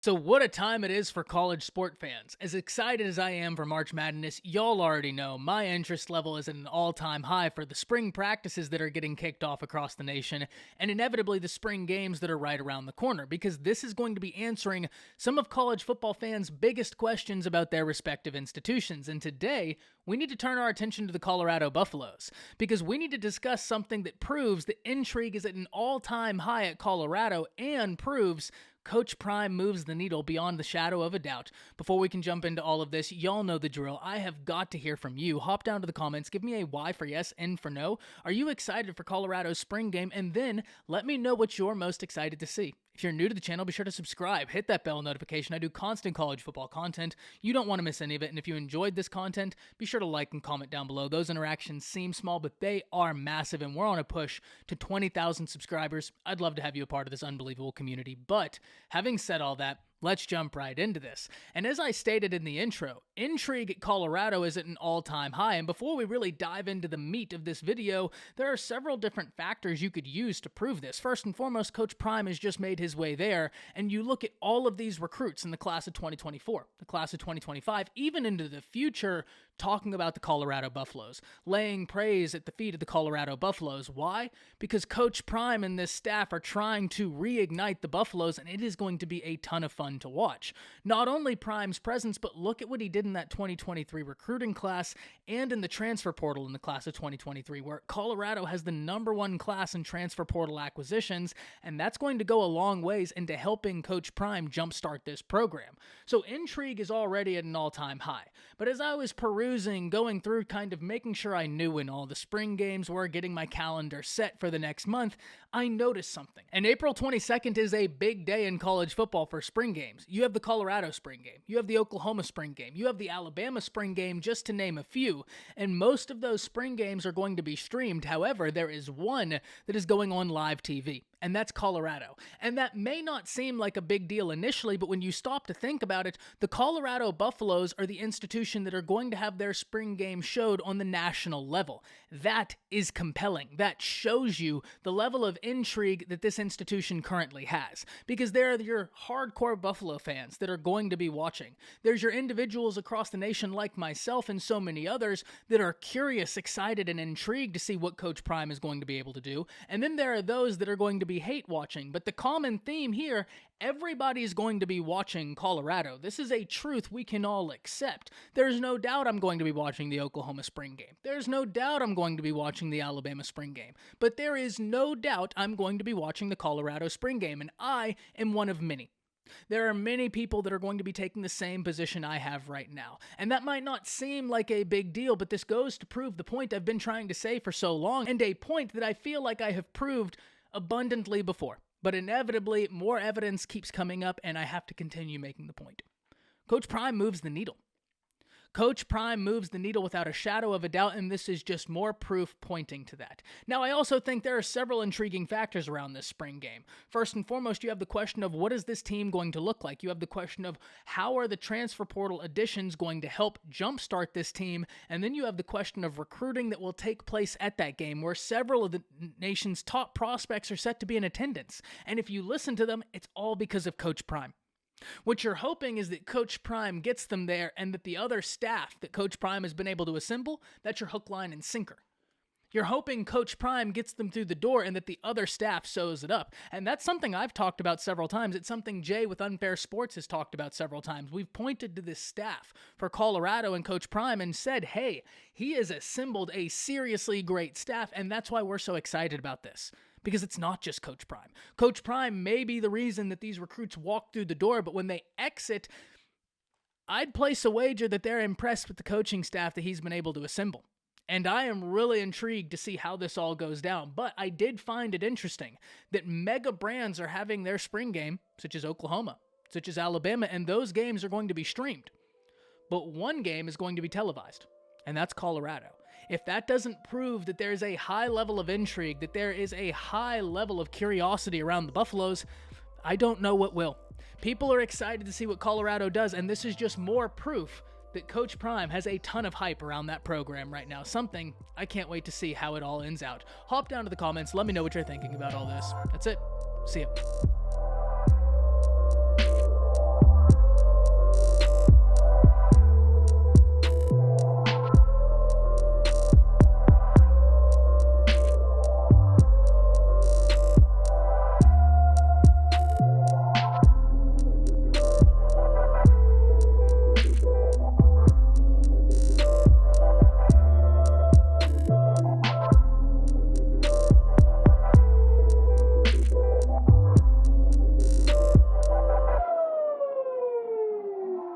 So what a time it is for college sport fans. As excited as I am for March Madness, y'all already know my interest level is at an all-time high for the spring practices that are getting kicked off across the nation, and inevitably the spring games that are right around the corner, because this is going to be answering some of college football fans' biggest questions about their respective institutions. And today, we need to turn our attention to the Colorado Buffaloes, because we need to discuss something that proves that intrigue is at an all-time high at Colorado and proves Coach Prime moves the needle beyond the shadow of a doubt. Before we can jump into all of this, y'all know the drill. I have got to hear from you. Hop down to the comments, give me a Y for yes, N for no. Are you excited for Colorado's spring game? And then let me know what you're most excited to see. If you're new to the channel, be sure to subscribe, hit that bell notification. I do constant college football content. You don't want to miss any of it. And if you enjoyed this content, be sure to like and comment down below. Those interactions seem small, but they are massive, and we're on a push to 20,000 subscribers. I'd love to have you a part of this unbelievable community. But having said all that, let's jump right into this. And as I stated in the intro, intrigue at Colorado is at an all-time high. And before we really dive into the meat of this video, there are several different factors you could use to prove this. First and foremost, Coach Prime has just made his way there, and you look at all of these recruits in the class of 2024, the class of 2025, even into the future, talking about the Colorado Buffaloes, laying praise at the feet of the Colorado Buffaloes. Why? Because Coach Prime and this staff are trying to reignite the Buffaloes, and it is going to be a ton of fun to watch. Not only Prime's presence, but look at what he did in that 2023 recruiting class and in the transfer portal in the class of 2023, where Colorado has the #1 class in transfer portal acquisitions, and that's going to go a long ways into helping Coach Prime jumpstart this program. So intrigue is already at an all-time high. But as I was perusing, going through kind of making sure I knew when all the spring games were, getting my calendar set for the next month, I noticed something. And April 22nd is a big day in college football for spring games. You have the Colorado spring game, you have the Oklahoma spring game, you have the Alabama spring game, just to name a few, and most of those spring games are going to be streamed. However, there is one that is going on live TV, and that's Colorado. And that may not seem like a big deal initially, but when you stop to think about it, the Colorado Buffaloes are the institution that are going to have their spring game showed on the national level. That is compelling. That shows you the level of intrigue that this institution currently has, because there are your hardcore Buffalo fans that are going to be watching. There's your individuals across the nation like myself and so many others that are curious, excited, and intrigued to see what Coach Prime is going to be able to do. And then there are those that are going to be hate watching. But the common theme here, everybody's going to be watching Colorado. This is a truth we can all accept. There's no doubt I'm going to be watching the Oklahoma spring game. There's no doubt I'm going to be watching the Alabama spring game. But there is no doubt I'm going to be watching the Colorado spring game, and I am one of many. There are many people that are going to be taking the same position I have right now. And that might not seem like a big deal, but this goes to prove the point I've been trying to say for so long, and a point that I feel like I have proved abundantly before. But inevitably, more evidence keeps coming up, and I have to continue making the point. Coach Prime moves the needle. Coach Prime moves the needle without a shadow of a doubt, and this is just more proof pointing to that. Now, I also think there are several intriguing factors around this spring game. First and foremost, you have the question of what is this team going to look like? You have the question of how are the transfer portal additions going to help jumpstart this team? And then you have the question of recruiting that will take place at that game, where several of the nation's top prospects are set to be in attendance. And if you listen to them, it's all because of Coach Prime. What you're hoping is that Coach Prime gets them there, and that the other staff that Coach Prime has been able to assemble, that's your hook, line, and sinker. You're hoping Coach Prime gets them through the door and that the other staff sews it up. And that's something I've talked about several times. It's something Jay with Unfair Sports has talked about several times. We've pointed to this staff for Colorado and Coach Prime and said, hey, he has assembled a seriously great staff, and that's why we're so excited about this. Because it's not just Coach Prime. Coach Prime may be the reason that these recruits walk through the door, but when they exit, I'd place a wager that they're impressed with the coaching staff that he's been able to assemble. And I am really intrigued to see how this all goes down. But I did find it interesting that mega brands are having their spring game, such as Oklahoma, such as Alabama, and those games are going to be streamed. But one game is going to be televised, and that's Colorado. If that doesn't prove that there is a high level of intrigue, that there is a high level of curiosity around the Buffaloes, I don't know what will. People are excited to see what Colorado does, and this is just more proof that Coach Prime has a ton of hype around that program right now. Something I can't wait to see how it all ends out. Hop down to the comments. Let me know what you're thinking about all this. That's it. See ya.